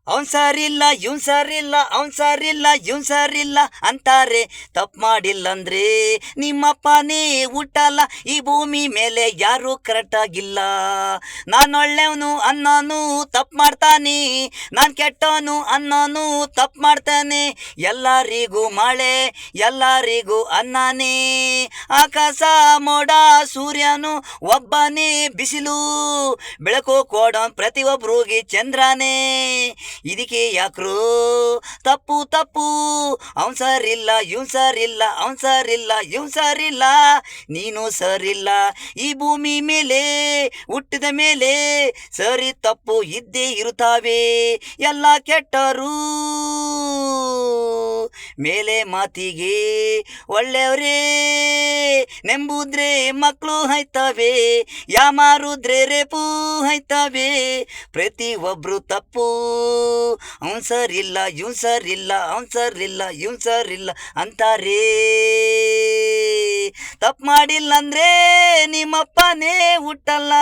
ಅವನ್ ಸರಿಲ್ಲ ಇವನ್ ಸರಿಲ್ಲ ಅವನ್ ಸರಿಲ್ಲ ಇವನ್ ಸರಿಲ್ಲ ಅಂತಾರೆ. ತಪ್ಪು ಮಾಡಿಲ್ಲಂದ್ರೆ ನಿಮ್ಮಪ್ಪನೇ ಹುಟ್ಟಲ್ಲ. ಈ ಭೂಮಿ ಮೇಲೆ ಯಾರು ಕರೆಕ್ಟ್ ಆಗಿಲ್ಲ. ನಾನು ಒಳ್ಳೆಯವನು ಅನ್ನೋನು ತಪ್ಪು ಮಾಡ್ತಾನೆ, ನಾನು ಕೆಟ್ಟವನು ಅನ್ನೋನು ತಪ್ಪು ಮಾಡ್ತಾನೆ. ಎಲ್ಲರಿಗೂ ಮಳೆ ಎಲ್ಲರಿಗೂ ಅನ್ನನೇ, ಆಕಾಶ ಮೋಡ ಸೂರ್ಯನು ಒಬ್ಬನೇ, ಬಿಸಿಲು ಬೆಳಕು ಕೊಡೋನ್ ಪ್ರತಿಯೊಬ್ಬರಿಗೆ ಚಂದ್ರನೇ. ಇದಕ್ಕೆ ಯಾಕ್ರು ತಪ್ಪು ತಪ್ಪು, ಅವನ್ ಸರಿಲ್ಲ ಇವನ್ ಸರಿಲ್ಲ ಅವನ್ ಸರಿಲ್ಲ ಇವನ್ ಸರಿಲ್ಲ, ನೀನು ಸರಿಲ್ಲ. ಈ ಭೂಮಿ ಮೇಲೆ ಹುಟ್ಟಿದ ಮೇಲೆ ಸರಿ ತಪ್ಪು ಇದ್ದೇ ಇರುತ್ತಾವೆ. ಎಲ್ಲ ಕೆಟ್ಟರು ಮೇಲೆ ಮಾತಿಗೆ ಒಳ್ಳೆಯವರೇ, ನೆಂಬುದ್ರೆ ಮಕ್ಕಳು ಆಯ್ತವೆ, ಯಾಮಾರುದ್ರೆ ರೇಪು ಆಯ್ತವೆ. ಪ್ರತಿಯೊಬ್ರು ತಪ್ಪು, ಅವನ್ ಸರಿಲ್ಲ ಇವನ್ ಸರಿಲ್ಲ ಅವನ್ ಸರಿಲ್ಲ ಇವನ್ ಸರಿಲ್ಲ ಅಂತಾರೆ. ತಪ್ಪು ಮಾಡಿಲ್ಲ ಅಂದ್ರೆ ನಿಮ್ಮಪ್ಪನೇ ಹುಟ್ಟಲ್ಲ.